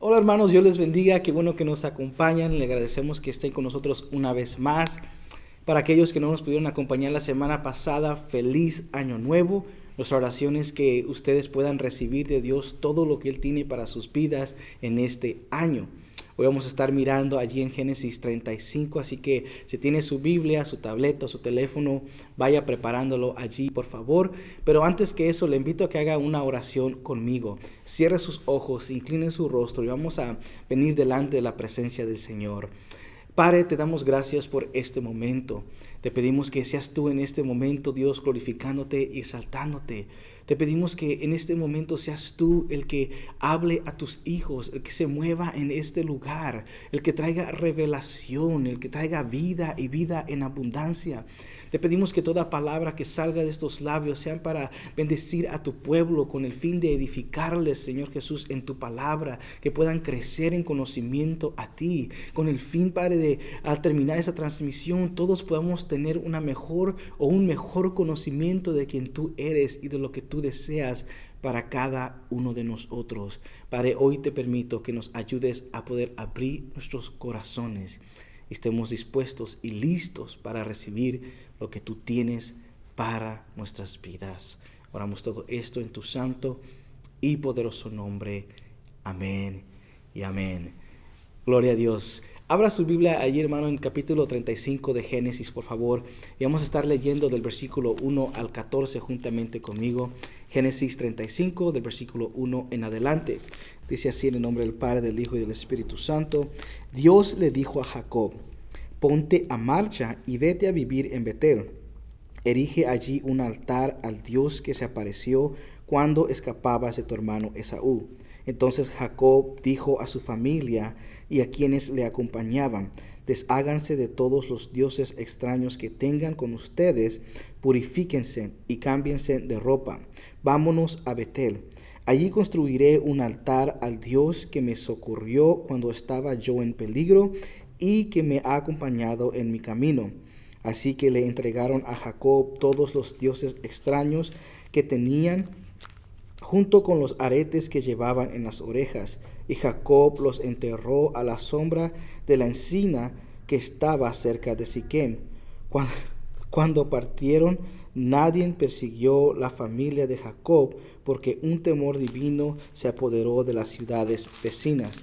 Hola hermanos, Dios les bendiga, qué bueno que nos acompañan, le agradecemos que estén con nosotros una vez más. Para aquellos que no nos pudieron acompañar la semana pasada, feliz año nuevo. Nuestra oración es que ustedes puedan recibir de Dios todo lo que Él tiene para sus vidas en este año. Hoy vamos a estar mirando allí en Génesis 35, así que si tiene su Biblia, su tableta, su teléfono, vaya preparándolo allí, por favor. Pero antes que eso, le invito a que haga una oración conmigo. Cierre sus ojos, incline su rostro y vamos a venir delante de la presencia del Señor. Padre, te damos gracias por este momento. Te pedimos que seas tú en este momento, Dios, glorificándote y exaltándote. Te pedimos que en este momento seas tú el que hable a tus hijos, el que se mueva en este lugar, el que traiga revelación, el que traiga vida y vida en abundancia. Te pedimos que toda palabra que salga de estos labios sean para bendecir a tu pueblo con el fin de edificarles, Señor Jesús, en tu palabra, que puedan crecer en conocimiento a ti, con el fin, Padre, de al terminar esa transmisión todos podamos tener una mejor o un mejor conocimiento de quien tú eres y de lo que tú deseas para cada uno de nosotros. Padre, hoy te permito que nos ayudes a poder abrir nuestros corazones y estemos dispuestos y listos para recibir lo que tú tienes para nuestras vidas. Oramos todo esto en tu santo y poderoso nombre. Amén y amén. Gloria a Dios. Abra su Biblia allí, hermano, en capítulo 35 de Génesis, por favor. Y vamos a estar leyendo del versículo 1 al 14 juntamente conmigo. Génesis 35, del versículo 1 en adelante. Dice así en el nombre del Padre, del Hijo y del Espíritu Santo. Dios le dijo a Jacob: ponte a marcha y vete a vivir en Betel. Erige allí un altar al Dios que se apareció cuando escapabas de tu hermano Esaú. Entonces Jacob dijo a su familia y a quienes le acompañaban: desháganse de todos los dioses extraños que tengan con ustedes, purifíquense y cámbiense de ropa. Vámonos a Betel. Allí construiré un altar al Dios que me socorrió cuando estaba yo en peligro y que me ha acompañado en mi camino. Así que le entregaron a Jacob todos los dioses extraños que tenían, junto con los aretes que llevaban en las orejas, y Jacob los enterró a la sombra de la encina que estaba cerca de Siquem. Cuando partieron, nadie persiguió la familia de Jacob, porque un temor divino se apoderó de las ciudades vecinas.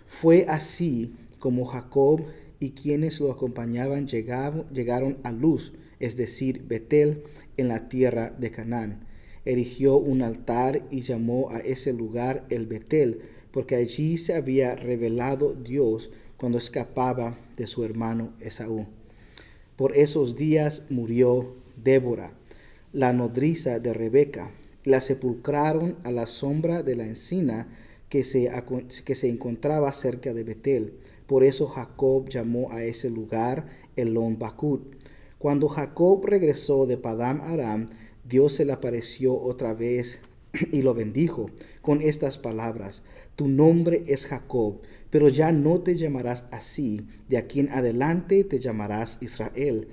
Fue así como Jacob y quienes lo acompañaban llegaron a Luz, es decir, Betel, en la tierra de Canaán. Erigió un altar y llamó a ese lugar el Betel, porque allí se había revelado Dios cuando escapaba de su hermano Esaú. Por esos días murió Débora, la nodriza de Rebeca, y la sepulcraron a la sombra de la encina que se encontraba cerca de Betel. Por eso Jacob llamó a ese lugar Elón Bacut. Cuando Jacob regresó de Padán Aram, Dios se le apareció otra vez y lo bendijo con estas palabras: tu nombre es Jacob, pero ya no te llamarás así, de aquí en adelante te llamarás Israel.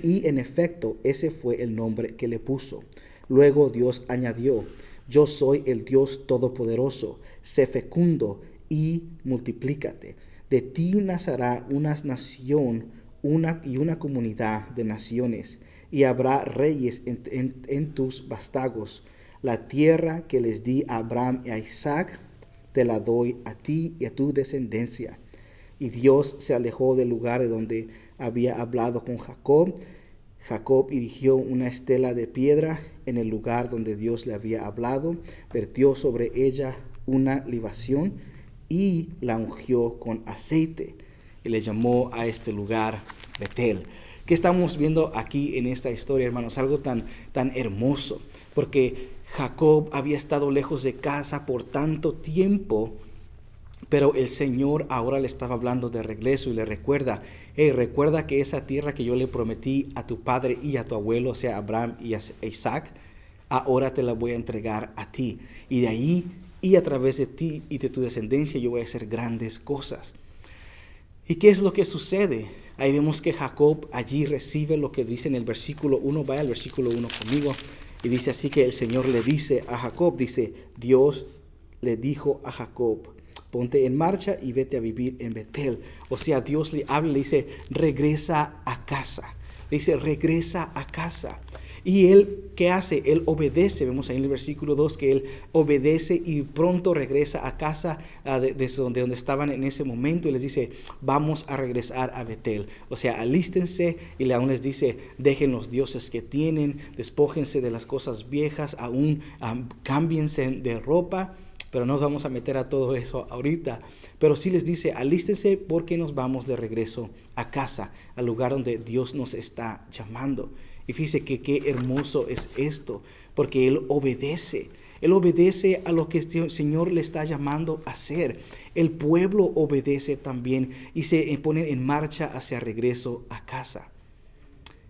Y en efecto, ese fue el nombre que le puso. Luego Dios añadió: yo soy el Dios Todopoderoso, sé fecundo y multiplícate. De ti nacerá una nación, una comunidad de naciones, y habrá reyes en tus vástagos. La tierra que les di a Abraham y a Isaac, te la doy a ti y a tu descendencia. Y Dios se alejó del lugar de donde había hablado con Jacob. Jacob erigió una estela de piedra en el lugar donde Dios le había hablado, vertió sobre ella una libación y la ungió con aceite, y le llamó a este lugar Betel. ¿Qué estamos viendo aquí en esta historia, hermanos? Algo tan hermoso, porque Jacob había estado lejos de casa por tanto tiempo, pero el Señor ahora le estaba hablando de regreso y le recuerda: recuerda que esa tierra que yo le prometí a tu padre y a tu abuelo, o sea, Abraham y a Isaac, ahora te la voy a entregar a ti. Y de ahí y a través de ti y de tu descendencia yo voy a hacer grandes cosas. ¿Y qué es lo que sucede? Ahí vemos que Jacob allí recibe lo que dice en el versículo 1. Vaya al versículo 1 conmigo. Y dice así que el Señor le dice a Jacob, dice: Dios le dijo a Jacob: ponte en marcha y vete a vivir en Betel. O sea, Dios le habla, le dice: regresa a casa. Le dice: regresa a casa. Y él, ¿qué hace? Él obedece. Vemos ahí en el versículo 2 que él obedece y pronto regresa a casa desde donde estaban en ese momento, y les dice: vamos a regresar a Betel. O sea, alístense, y aún les dice: dejen los dioses que tienen, despójense de las cosas viejas, aún cámbiense de ropa. Pero no nos vamos a meter a todo eso ahorita. Pero sí les dice: alístense porque nos vamos de regreso a casa, al lugar donde Dios nos está llamando. Y fíjese que qué hermoso es esto, porque Él obedece. Él obedece a lo que el Señor le está llamando a hacer. El pueblo obedece también y se pone en marcha hacia regreso a casa.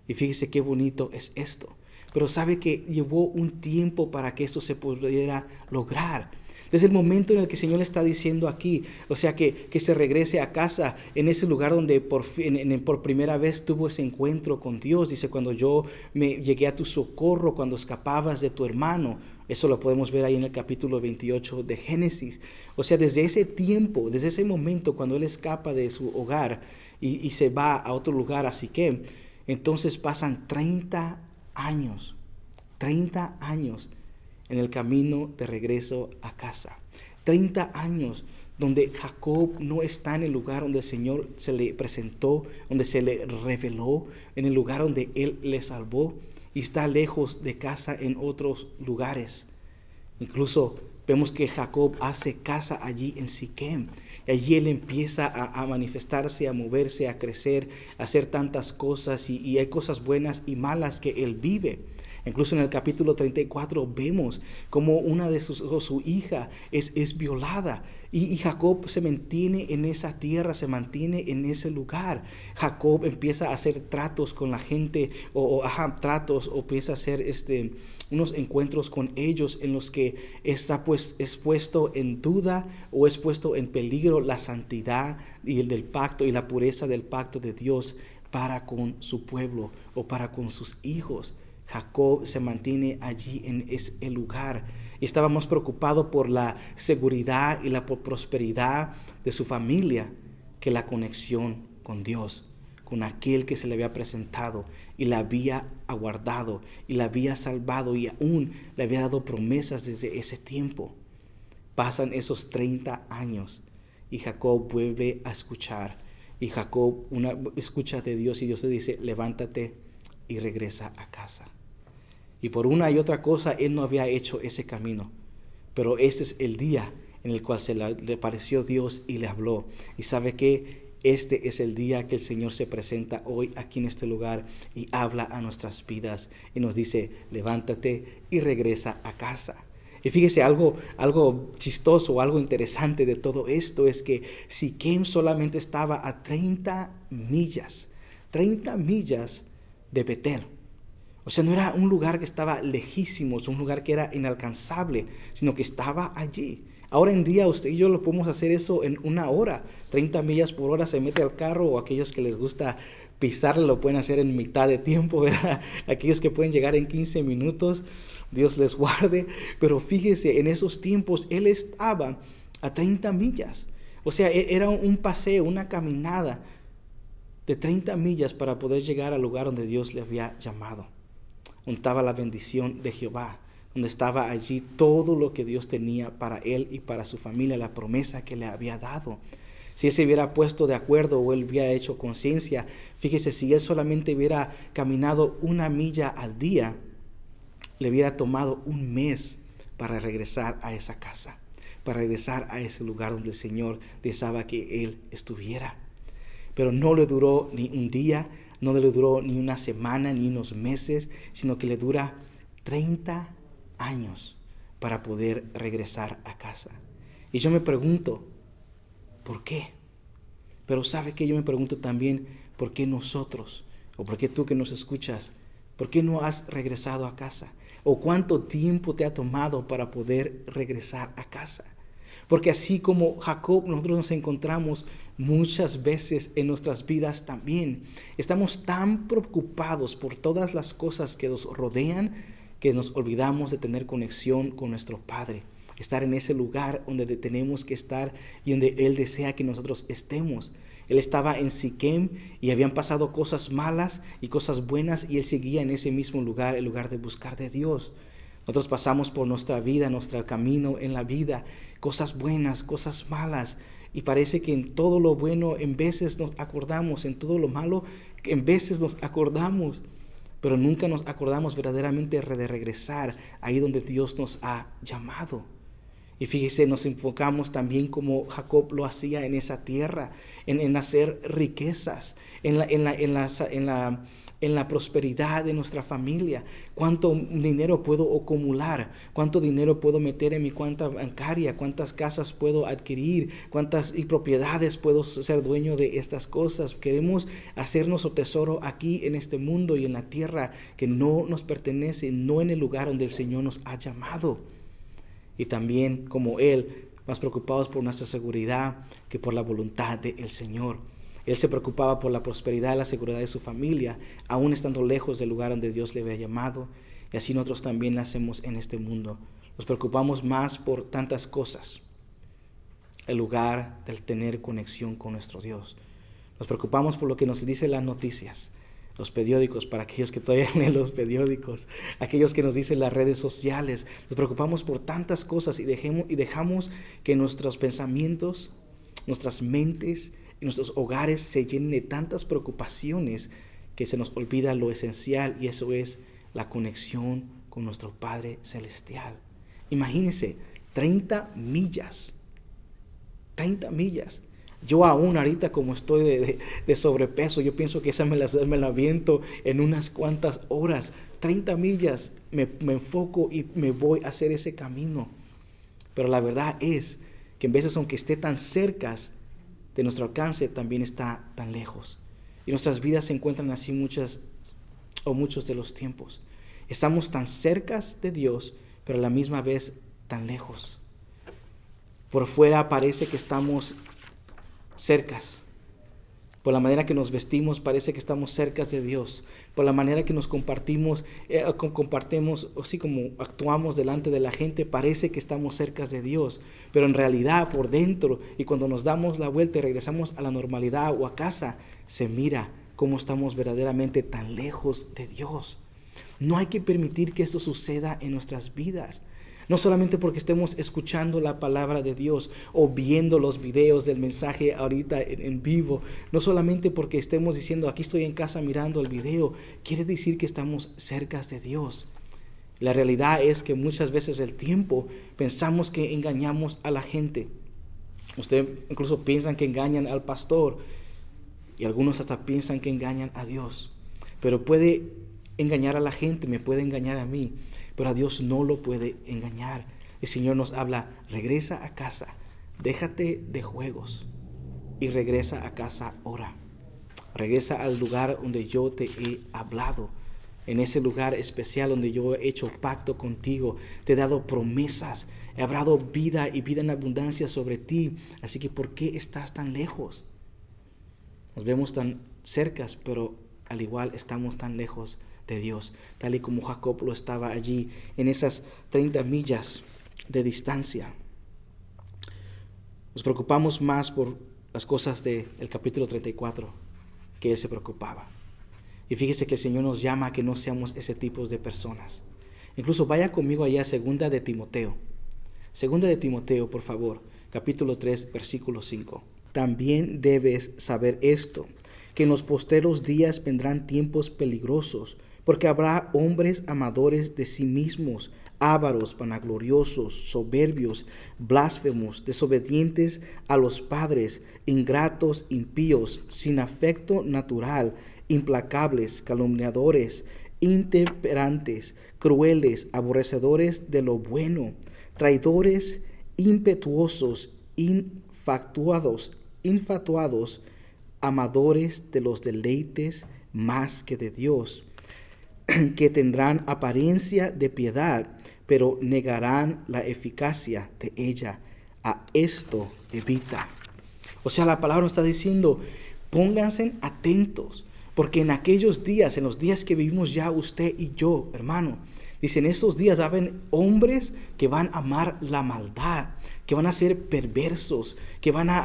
Y fíjese qué bonito es esto. Pero sabe que llevó un tiempo para que esto se pudiera lograr. Desde el momento en el que el Señor le está diciendo aquí, o sea, que se regrese a casa, en ese lugar donde por primera vez tuvo ese encuentro con Dios. Dice: cuando yo llegué a tu socorro, cuando escapabas de tu hermano. Eso lo podemos ver ahí en el capítulo 28 de Génesis. O sea, desde ese tiempo, desde ese momento, cuando él escapa de su hogar y se va a otro lugar, a Siquem, entonces pasan 30 años. 30 años en el camino de regreso a casa. 30 años donde Jacob no está en el lugar donde el Señor se le presentó, donde se le reveló, en el lugar donde Él le salvó, y está lejos de casa en otros lugares. Incluso vemos que Jacob hace casa allí en Siquem. Y allí él empieza a manifestarse, a moverse, a crecer, a hacer tantas cosas, y hay cosas buenas y malas que él vive. Incluso en el capítulo 34 vemos como una de su hija es violada, y Jacob se mantiene en esa tierra, se mantiene en ese lugar. Jacob empieza a hacer tratos con la gente, tratos, o empieza a hacer unos encuentros con ellos en los que está es puesto en duda o es puesto en peligro la santidad y el del pacto y la pureza del pacto de Dios para con su pueblo o para con sus hijos. Jacob se mantiene allí en ese lugar y estaba más preocupado por la seguridad y la prosperidad de su familia que la conexión con Dios, con aquel que se le había presentado y la había aguardado y la había salvado y aún le había dado promesas desde ese tiempo. Pasan esos 30 años y Jacob vuelve a escuchar, y Jacob escucha de Dios, y Dios le dice: levántate y regresa a casa. Y por una y otra cosa él no había hecho ese camino, pero este es el día en el cual le apareció Dios y le habló. Y sabe que este es el día que el Señor se presenta hoy aquí en este lugar y habla a nuestras vidas y nos dice: levántate y regresa a casa. Y fíjese, algo chistoso, algo interesante de todo esto es que Siquem solamente estaba a 30 millas de Betel. O sea, no era un lugar que estaba lejísimo, un lugar que era inalcanzable, sino que estaba allí. Ahora en día usted y yo lo podemos hacer eso en 1 hora, 30 millas por hora, se mete al carro, o aquellos que les gusta pisarle lo pueden hacer en mitad de tiempo, ¿verdad? Aquellos que pueden llegar en 15 minutos, Dios les guarde. Pero fíjese, en esos tiempos él estaba a 30 millas. O sea, era un paseo, una caminada de 30 millas para poder llegar al lugar donde Dios le había llamado. Donde estaba la bendición de Jehová, donde estaba allí todo lo que Dios tenía para él y para su familia, la promesa que le había dado. Si él se hubiera puesto de acuerdo o él hubiera hecho conciencia, fíjese, si él solamente hubiera caminado 1 milla al día, le hubiera tomado 1 mes para regresar a esa casa, para regresar a ese lugar donde el Señor deseaba que él estuviera. Pero no le duró ni un día, no le duró ni 1 semana, ni unos meses, sino que le dura 30 años para poder regresar a casa. Y yo me pregunto, ¿por qué? Pero ¿sabe qué? Yo me pregunto también, ¿por qué nosotros? ¿O por qué tú que nos escuchas? ¿Por qué no has regresado a casa? ¿O cuánto tiempo te ha tomado para poder regresar a casa? Porque así como Jacob, nosotros nos encontramos muchas veces en nuestras vidas también. Estamos tan preocupados por todas las cosas que nos rodean que nos olvidamos de tener conexión con nuestro Padre. estar en ese lugar donde tenemos que estar y donde Él desea que nosotros estemos. Él estaba en Siquem y habían pasado cosas malas y cosas buenas y Él seguía en ese mismo lugar, el lugar de buscar de Dios. Nosotros pasamos por nuestra vida, nuestro camino en la vida, cosas buenas, cosas malas, y parece que en todo lo bueno en veces nos acordamos, en todo lo malo en veces nos acordamos, pero nunca nos acordamos verdaderamente de regresar ahí donde Dios nos ha llamado. Y fíjese, nos enfocamos también como Jacob lo hacía en esa tierra, en hacer riquezas, en la prosperidad de nuestra familia. ¿Cuánto dinero puedo acumular? ¿Cuánto dinero puedo meter en mi cuenta bancaria? ¿Cuántas casas puedo adquirir? ¿Cuántas propiedades puedo ser dueño de estas cosas? Queremos hacer nuestro tesoro aquí en este mundo y en la tierra que no nos pertenece, no en el lugar donde el Señor nos ha llamado. Y también, como Él, más preocupados por nuestra seguridad que por la voluntad del Señor. Él se preocupaba por la prosperidad y la seguridad de su familia, aún estando lejos del lugar donde Dios le había llamado. Y así nosotros también lo hacemos en este mundo. Nos preocupamos más por tantas cosas, en lugar de tener conexión con nuestro Dios. Nos preocupamos por lo que nos dicen las noticias, los periódicos, para aquellos que todavía leen los periódicos, aquellos que nos dicen las redes sociales. Nos preocupamos por tantas cosas y dejamos que nuestros pensamientos, nuestras mentes y nuestros hogares se llenen de tantas preocupaciones que se nos olvida lo esencial, y eso es la conexión con nuestro Padre Celestial. Imagínense, 30 millas. 30 millas. Yo aún ahorita, como estoy de sobrepeso, yo pienso que esa me la aviento en unas cuantas horas. 30 millas, me enfoco y me voy a hacer ese camino. Pero la verdad es que en veces, aunque esté tan cerca de nuestro alcance, también está tan lejos. Y nuestras vidas se encuentran así muchos de los tiempos. Estamos tan cerca de Dios, pero a la misma vez tan lejos. Por fuera parece que estamos cercas. Por la manera que nos vestimos parece que estamos cerca de Dios. Por la manera que nos compartimos, así como actuamos delante de la gente, parece que estamos cerca de Dios. Pero en realidad por dentro, y cuando nos damos la vuelta y regresamos a la normalidad o a casa, se mira cómo estamos verdaderamente tan lejos de Dios. No hay que permitir que eso suceda en nuestras vidas. No solamente porque estemos escuchando la palabra de Dios o viendo los videos del mensaje ahorita en vivo, no solamente porque estemos diciendo aquí estoy en casa mirando el video, quiere decir que estamos cerca de Dios. La realidad es que muchas veces el tiempo pensamos que engañamos a la gente. Ustedes incluso piensan que engañan al pastor y algunos hasta piensan que engañan a Dios. Pero puede engañar a la gente, me puede engañar a mí. Pero a Dios no lo puede engañar. El Señor nos habla, regresa a casa, déjate de juegos y regresa a casa ahora. Regresa al lugar donde yo te he hablado, en ese lugar especial donde yo he hecho pacto contigo, te he dado promesas, he hablado vida y vida en abundancia sobre ti. Así que ¿por qué estás tan lejos? Nos vemos tan cercas, pero al igual estamos tan lejos de Dios, tal y como Jacob lo estaba allí en esas 30 millas de distancia. Nos preocupamos más por las cosas del capítulo 34 que él se preocupaba. Y fíjese que el Señor nos llama a que no seamos ese tipo de personas. Incluso vaya conmigo allá a Segunda de Timoteo. Segunda de Timoteo, por favor, capítulo 3, versículo 5. También debes saber esto, que en los posteros días vendrán tiempos peligrosos, porque habrá hombres amadores de sí mismos, ávaros, vanagloriosos, soberbios, blasfemos, desobedientes a los padres, ingratos, impíos, sin afecto natural, implacables, calumniadores, intemperantes, crueles, aborrecedores de lo bueno, traidores, impetuosos, infatuados, amadores de los deleites más que de Dios, que tendrán apariencia de piedad, pero negarán la eficacia de ella. A esto evita. O sea, la palabra nos está diciendo, pónganse atentos, Porque en aquellos días, en los días que vivimos ya usted y yo, hermano, dice, en esos días va a haber hombres que van a amar la maldad, que van a ser perversos, que van a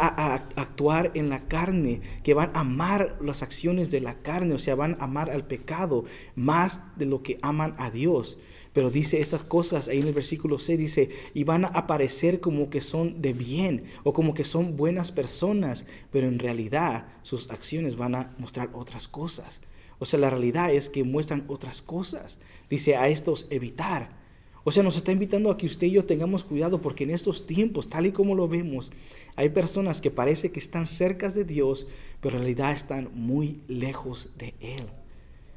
actuar en la carne, que van a amar las acciones de la carne, o sea, van a amar al pecado más de lo que aman a Dios. Pero dice estas cosas ahí en el versículo 6, dice, y van a aparecer como que son de bien o como que son buenas personas, pero en realidad sus acciones van a mostrar otras cosas. O sea, la realidad es que muestran otras cosas. Dice, a estos evitar. O sea, nos está invitando a que usted y yo tengamos cuidado, porque en estos tiempos, tal y como lo vemos, hay personas que parece que están cerca de Dios, pero en realidad están muy lejos de Él.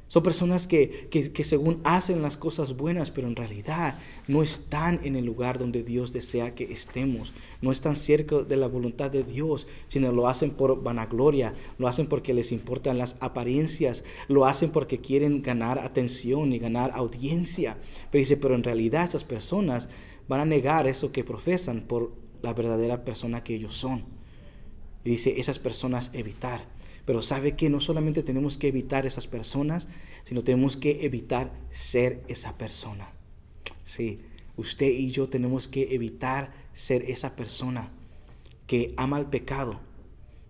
Son personas que según hacen las cosas buenas, pero en realidad no están en el lugar donde Dios desea que estemos. No están cerca de la voluntad de Dios, sino lo hacen por vanagloria, lo hacen porque les importan las apariencias, lo hacen porque quieren ganar atención y ganar audiencia. Pero dice, pero en realidad esas personas van a negar eso que profesan por la verdadera persona que ellos son. Y dice, esas personas evitar. Pero ¿sabe qué? No solamente tenemos que evitar esas personas, sino tenemos que evitar ser esa persona. Sí, usted y yo tenemos que evitar ser esa persona que ama el pecado,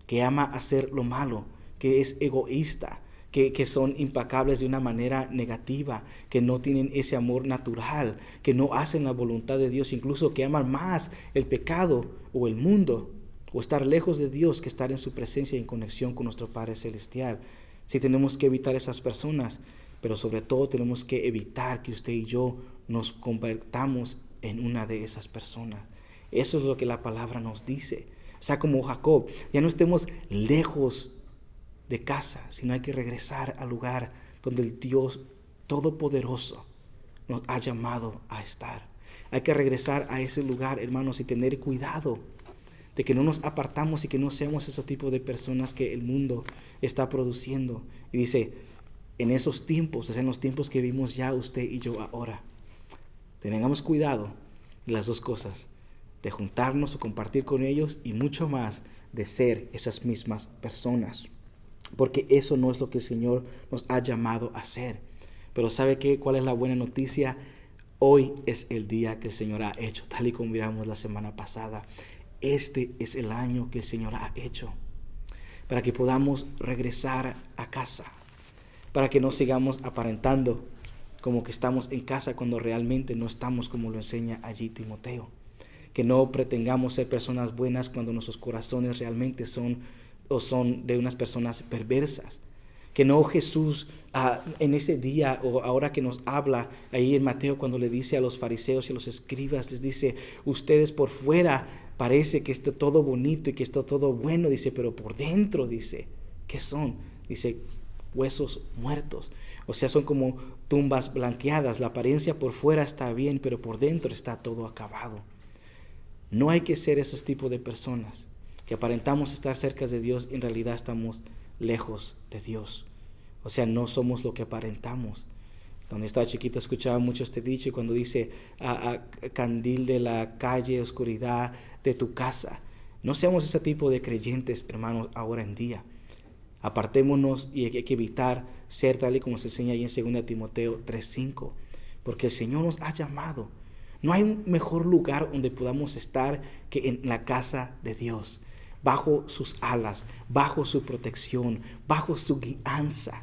que ama hacer lo malo, que es egoísta, que son implacables de una manera negativa, que no tienen ese amor natural, que no hacen la voluntad de Dios, incluso que aman más el pecado o el mundo, o estar lejos de Dios que estar en su presencia y en conexión con nuestro Padre Celestial. Sí, tenemos que evitar esas personas, pero sobre todo tenemos que evitar que usted y yo nos convertamos en una de esas personas. Eso es lo que la palabra nos dice. O sea, como Jacob, ya no estemos lejos de casa, sino hay que regresar al lugar donde el Dios Todopoderoso nos ha llamado a estar. Hay que regresar a ese lugar, hermanos, y tener cuidado de que no nos apartamos y que no seamos ese tipo de personas que el mundo está produciendo. Y dice, en esos tiempos, en los tiempos que vivimos ya usted y yo ahora, tengamos cuidado de las dos cosas, de juntarnos o compartir con ellos y mucho más de ser esas mismas personas. Porque eso no es lo que el Señor nos ha llamado a hacer. Pero ¿sabe qué? ¿Cuál es la buena noticia? Hoy es el día que el Señor ha hecho, tal y como miramos la semana pasada. Este es el año que el Señor ha hecho para que podamos regresar a casa, para que no sigamos aparentando como que estamos en casa cuando realmente no estamos, como lo enseña allí Timoteo. Que no pretendamos ser personas buenas cuando nuestros corazones realmente son de unas personas perversas. Que no Jesús en ese día o ahora que nos habla ahí en Mateo cuando le dice a los fariseos y a los escribas, les dice, ustedes por fuera parece que está todo bonito y que está todo bueno, dice, pero por dentro, dice, ¿qué son? Dice, huesos muertos. O sea, son como tumbas blanqueadas. La apariencia por fuera está bien, pero por dentro está todo acabado. No hay que ser esos tipos de personas que aparentamos estar cerca de Dios y en realidad estamos lejos de Dios. O sea, no somos lo que aparentamos. Cuando estaba chiquito escuchaba mucho este dicho y cuando dice candil de la calle, oscuridad de tu casa. No seamos ese tipo de creyentes, hermanos, ahora en día. Apartémonos y hay que evitar ser tal y como se enseña ahí en 2 Timoteo 3:5. Porque el Señor nos ha llamado. No hay un mejor lugar donde podamos estar que en la casa de Dios. Bajo sus alas, bajo su protección, bajo su guianza,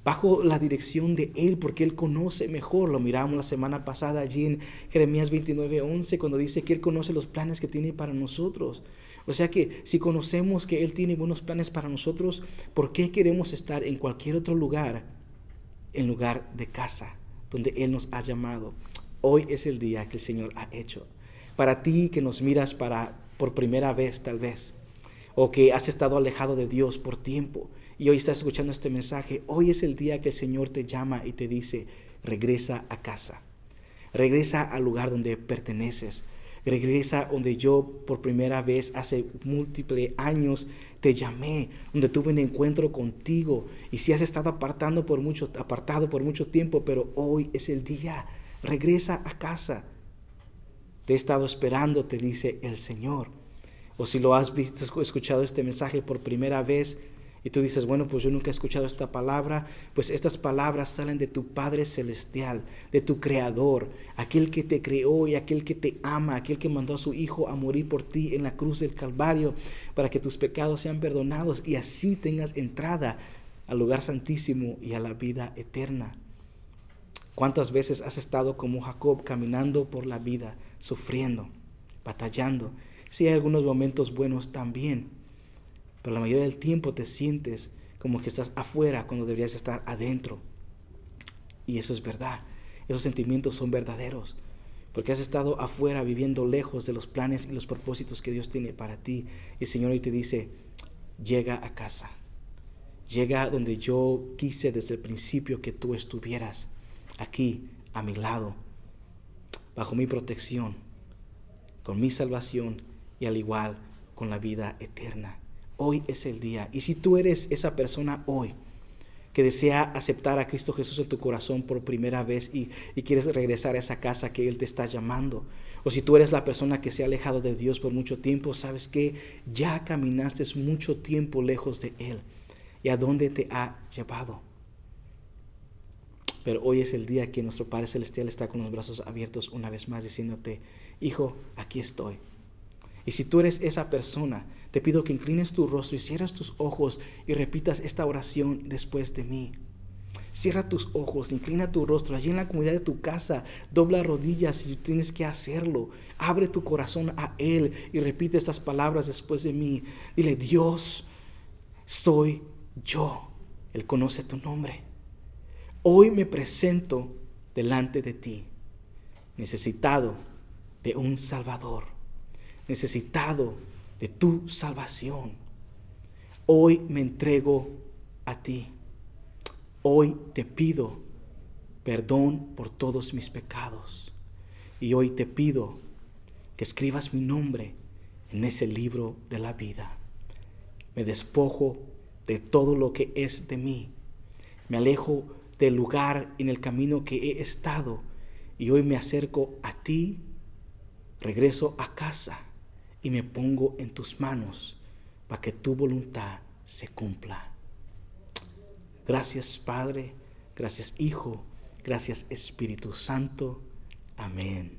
bajo la dirección de Él, porque Él conoce mejor. Lo miramos la semana pasada allí en Jeremías 29:11, cuando dice que Él conoce los planes que tiene para nosotros. O sea que si conocemos que Él tiene buenos planes para nosotros, ¿por qué queremos estar en cualquier otro lugar, en lugar de casa, donde Él nos ha llamado? Hoy es el día que el Señor ha hecho. Para ti que nos miras por primera vez tal vez, o que has estado alejado de Dios por tiempo y hoy estás escuchando este mensaje, hoy es el día que el Señor te llama y te dice, regresa a casa, regresa al lugar donde perteneces, regresa donde yo por primera vez hace múltiples años te llamé, donde tuve un encuentro contigo. Y si has estado apartado por mucho tiempo, pero hoy es el día, regresa a casa. Te he estado esperando, te dice el Señor. O si lo has visto, escuchado este mensaje por primera vez Y tú dices, bueno, pues yo nunca he escuchado esta palabra. Pues estas palabras salen de tu Padre Celestial, de tu Creador, aquel que te creó y aquel que te ama, aquel que mandó a su Hijo a morir por ti en la cruz del Calvario para que tus pecados sean perdonados y así tengas entrada al lugar santísimo y a la vida eterna. ¿Cuántas veces has estado como Jacob caminando por la vida, sufriendo, batallando? Sí, hay algunos momentos buenos también, pero la mayoría del tiempo te sientes como que estás afuera cuando deberías estar adentro. Y eso es verdad. Esos sentimientos son verdaderos, porque has estado afuera viviendo lejos de los planes y los propósitos que Dios tiene para ti. Y el Señor hoy te dice, llega a casa. Llega donde yo quise desde el principio que tú estuvieras, aquí a mi lado, bajo mi protección, con mi salvación y al igual con la vida eterna. Hoy es el día. Y si tú eres esa persona hoy que desea aceptar a Cristo Jesús en tu corazón por primera vez y quieres regresar a esa casa que Él te está llamando, o si tú eres la persona que se ha alejado de Dios por mucho tiempo, sabes que ya caminaste mucho tiempo lejos de Él. ¿Y a dónde te ha llevado? Pero hoy es el día que nuestro Padre Celestial está con los brazos abiertos una vez más diciéndote, hijo, aquí estoy. Y si tú eres esa persona, te pido que inclines tu rostro y cierres tus ojos y repitas esta oración después de mí. Cierra tus ojos, inclina tu rostro allí en la comunidad de tu casa, dobla rodillas si tienes que hacerlo. Abre tu corazón a Él y repite estas palabras después de mí. Dile, Dios, soy yo. Él conoce tu nombre. Hoy me presento delante de ti, necesitado de un Salvador, necesitado de tu salvación. Hoy me entrego a ti. Hoy te pido perdón por todos mis pecados. Y hoy te pido que escribas mi nombre en ese libro de la vida. Me despojo de todo lo que es de mí. Me alejo del lugar en el camino que he estado y hoy me acerco a ti, regreso a casa y me pongo en tus manos para que tu voluntad se cumpla. Gracias Padre, gracias Hijo, gracias Espíritu Santo. Amén.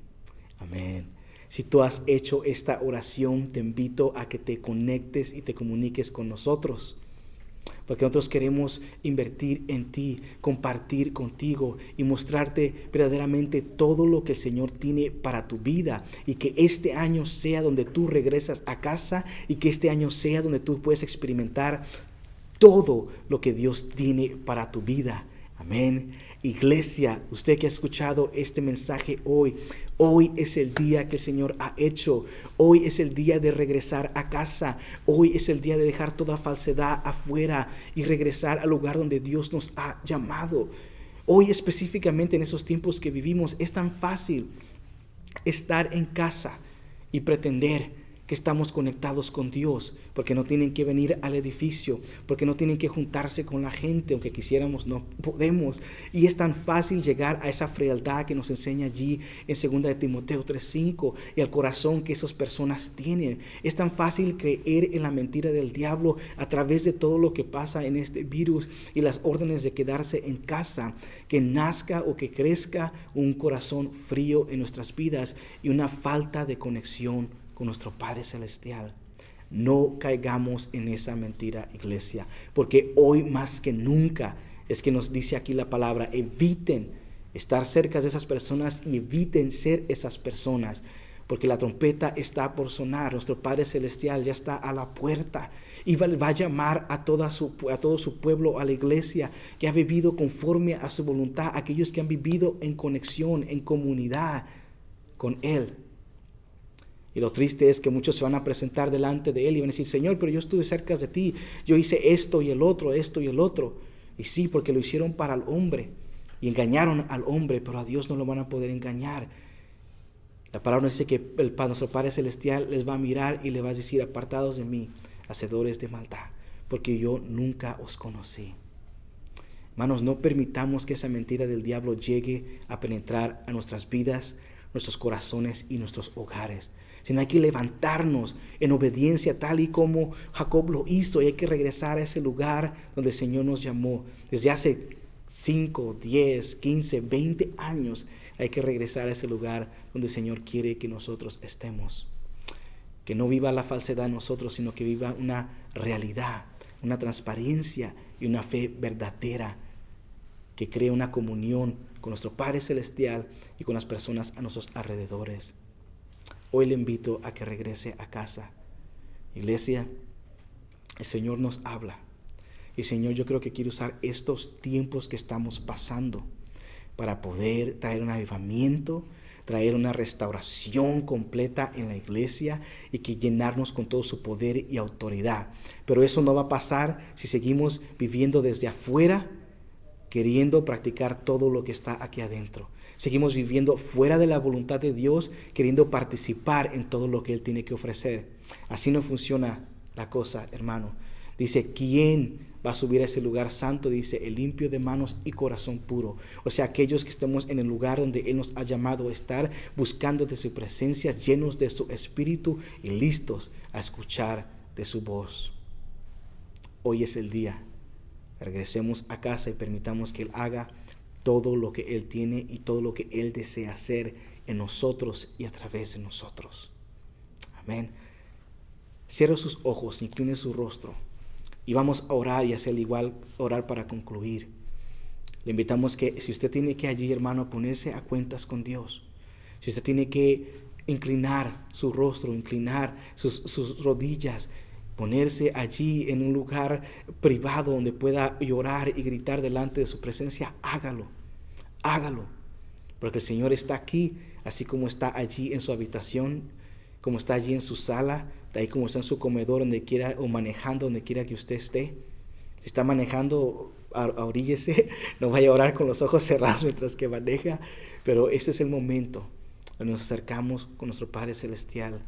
Amén. Si tú has hecho esta oración, te invito a que te conectes y te comuniques con nosotros. Porque nosotros queremos invertir en ti, compartir contigo y mostrarte verdaderamente todo lo que el Señor tiene para tu vida. Y que este año sea donde tú regresas a casa y que este año sea donde tú puedes experimentar todo lo que Dios tiene para tu vida. Amén. Iglesia, usted que ha escuchado este mensaje hoy es el día que el Señor ha hecho. Hoy es el día de regresar a casa. Hoy es el día de dejar toda falsedad afuera y regresar al lugar donde Dios nos ha llamado. Hoy específicamente en esos tiempos que vivimos es tan fácil estar en casa y pretender que estamos conectados con Dios, porque no tienen que venir al edificio, porque no tienen que juntarse con la gente, aunque quisiéramos, no podemos. Y es tan fácil llegar a esa frialdad que nos enseña allí en 2 de Timoteo 3:5 y al corazón que esas personas tienen. Es tan fácil creer en la mentira del diablo a través de todo lo que pasa en este virus y las órdenes de quedarse en casa, que nazca o que crezca un corazón frío en nuestras vidas y una falta de conexión con nuestro Padre Celestial. No caigamos en esa mentira, iglesia, porque hoy más que nunca es que nos dice aquí la palabra, eviten estar cerca de esas personas y eviten ser esas personas, porque la trompeta está por sonar. Nuestro Padre Celestial ya está a la puerta y va a llamar a todo su pueblo, a la iglesia que ha vivido conforme a su voluntad, aquellos que han vivido en conexión, en comunidad con Él. Y lo triste es que muchos se van a presentar delante de Él y van a decir, Señor, pero yo estuve cerca de ti, yo hice esto y el otro. Y sí, porque lo hicieron para el hombre y engañaron al hombre, pero a Dios no lo van a poder engañar. La palabra dice que nuestro Padre Celestial les va a mirar y le va a decir, apartados de mí, hacedores de maldad, porque yo nunca os conocí. Hermanos, no permitamos que esa mentira del diablo llegue a penetrar a nuestras vidas, nuestros corazones y nuestros hogares, sino hay que levantarnos en obediencia tal y como Jacob lo hizo, y hay que regresar a ese lugar donde el Señor nos llamó. Desde hace 5, 10, 15, 20 años hay que regresar a ese lugar donde el Señor quiere que nosotros estemos. Que no viva la falsedad en nosotros, sino que viva una realidad, una transparencia y una fe verdadera que cree una comunión con nuestro Padre Celestial y con las personas a nuestros alrededores. Hoy le invito a que regrese a casa. Iglesia, el Señor nos habla. Y Señor, yo creo que quiere usar estos tiempos que estamos pasando para poder traer un avivamiento, traer una restauración completa en la iglesia y que llenarnos con todo su poder y autoridad. Pero eso no va a pasar si seguimos viviendo desde afuera, queriendo practicar todo lo que está aquí adentro. Seguimos viviendo fuera de la voluntad de Dios, queriendo participar en todo lo que Él tiene que ofrecer. Así no funciona la cosa, hermano. Dice, ¿quién va a subir a ese lugar santo? Dice, el limpio de manos y corazón puro. O sea, aquellos que estemos en el lugar donde Él nos ha llamado a estar, buscando de su presencia, llenos de su espíritu y listos a escuchar de su voz. Hoy es el día. Regresemos a casa y permitamos que Él haga todo lo que Él tiene y todo lo que Él desea hacer en nosotros y a través de nosotros. Amén. Cierre sus ojos, incline su rostro y vamos a orar y hacer igual, orar para concluir. Le invitamos que si usted tiene que allí, hermano, ponerse a cuentas con Dios, si usted tiene que inclinar su rostro, inclinar sus rodillas, ponerse allí en un lugar privado donde pueda llorar y gritar delante de su presencia, hágalo, porque el Señor está aquí, así como está allí en su habitación, como está allí en su sala, de ahí como está en su comedor, donde quiera, o manejando donde quiera que usted esté. Si está manejando, oríllese, no vaya a orar con los ojos cerrados mientras que maneja, pero ese es el momento donde nos acercamos con nuestro Padre Celestial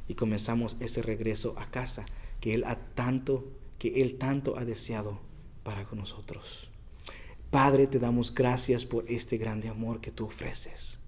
y comenzamos ese regreso a casa que Él tanto ha deseado para con nosotros. Padre, te damos gracias por este grande amor que tú ofreces.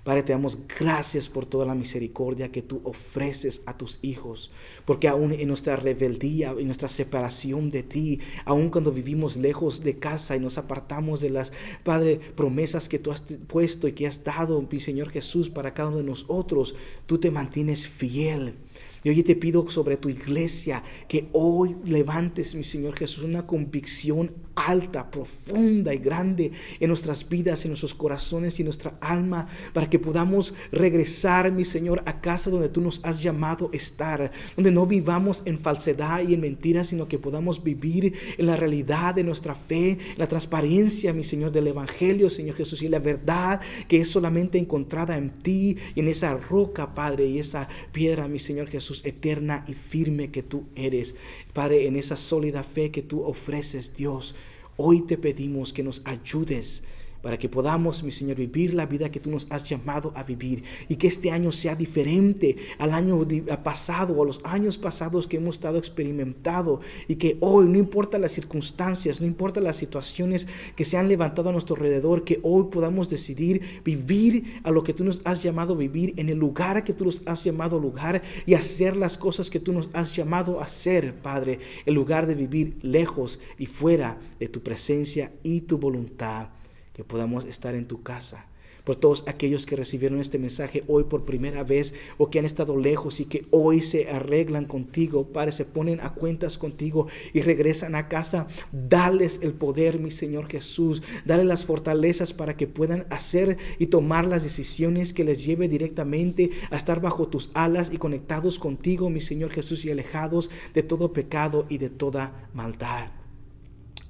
Padre, te damos gracias por toda la misericordia que tú ofreces a tus hijos, porque aún en nuestra rebeldía, en nuestra separación de ti, aún cuando vivimos lejos de casa y nos apartamos de las, Padre, promesas que tú has puesto y que has dado, mi Señor Jesús, para cada uno de nosotros, tú te mantienes fiel. Y hoy te pido sobre tu iglesia que hoy levantes, mi Señor Jesús, una convicción alta, profunda y grande en nuestras vidas, en nuestros corazones y en nuestra alma, para que podamos regresar, mi Señor, a casa donde tú nos has llamado a estar, donde no vivamos en falsedad y en mentiras, sino que podamos vivir en la realidad de nuestra fe, la transparencia, mi Señor, del Evangelio, Señor Jesús, y la verdad que es solamente encontrada en ti y en esa roca, Padre, y esa piedra, mi Señor Jesús, eterna y firme que tú eres, Padre, en esa sólida fe que tú ofreces, Dios. Hoy te pedimos que nos ayudes para que podamos, mi Señor, vivir la vida que tú nos has llamado a vivir, y que este año sea diferente al año pasado o a los años pasados que hemos estado experimentando, y que hoy, no importa las circunstancias, no importa las situaciones que se han levantado a nuestro alrededor, que hoy podamos decidir vivir a lo que tú nos has llamado a vivir, en el lugar que tú nos has llamado a lugar, y hacer las cosas que tú nos has llamado a hacer, Padre, en lugar de vivir lejos y fuera de tu presencia y tu voluntad. Que podamos estar en tu casa. Por todos aquellos que recibieron este mensaje hoy por primera vez, o que han estado lejos y que hoy se arreglan contigo, Padre, se ponen a cuentas contigo y regresan a casa, dales el poder, mi Señor Jesús, dale las fortalezas para que puedan hacer y tomar las decisiones que les lleve directamente a estar bajo tus alas y conectados contigo, mi Señor Jesús, y alejados de todo pecado y de toda maldad.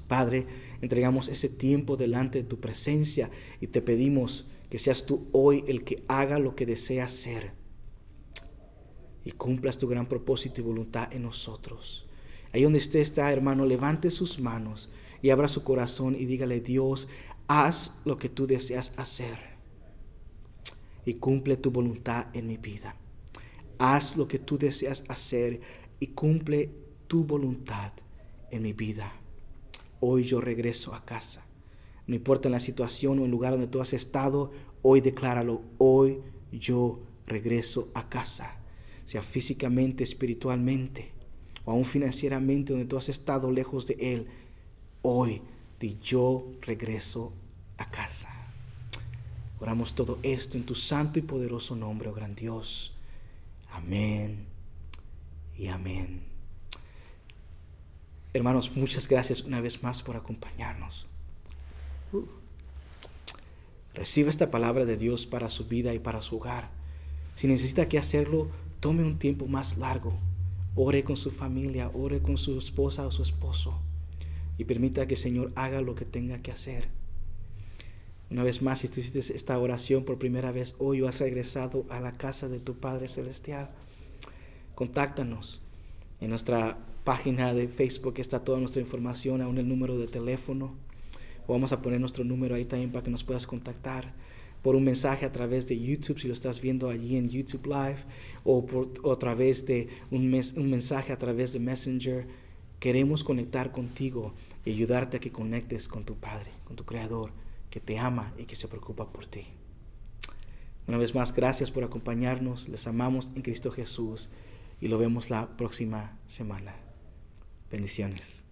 Padre, entregamos ese tiempo delante de tu presencia y te pedimos que seas tú hoy el que haga lo que deseas hacer y cumplas tu gran propósito y voluntad en nosotros. Ahí donde usted está, hermano, levante sus manos y abra su corazón y dígale: Dios, haz lo que tú deseas hacer y cumple tu voluntad en mi vida. Haz lo que tú deseas hacer y cumple tu voluntad en mi vida. Hoy yo regreso a casa. No importa la situación o el lugar donde tú has estado, hoy decláralo: hoy yo regreso a casa. sea físicamente, espiritualmente, o aún financieramente, donde tú has estado lejos de Él, hoy yo regreso a casa. Oramos todo esto en tu santo y poderoso nombre, oh gran Dios. Amén y amén. Hermanos, muchas gracias una vez más por acompañarnos. Reciba esta palabra de Dios para su vida y para su hogar. Si necesita que hacerlo, tome un tiempo más largo. Ore con su familia, ore con su esposa o su esposo. Y permita que el Señor haga lo que tenga que hacer. Una vez más, si tú hiciste esta oración por primera vez hoy o has regresado a la casa de tu Padre Celestial, contáctanos. En nuestra página de Facebook está toda nuestra información, aún el número de teléfono. O vamos a poner nuestro número ahí también para que nos puedas contactar por un mensaje a través de YouTube, si lo estás viendo allí en YouTube Live, o a través de un mensaje a través de Messenger. Queremos conectar contigo y ayudarte a que conectes con tu Padre, con tu Creador, que te ama y que se preocupa por ti. Una vez más, gracias por acompañarnos. Les amamos en Cristo Jesús y lo vemos la próxima semana. Bendiciones.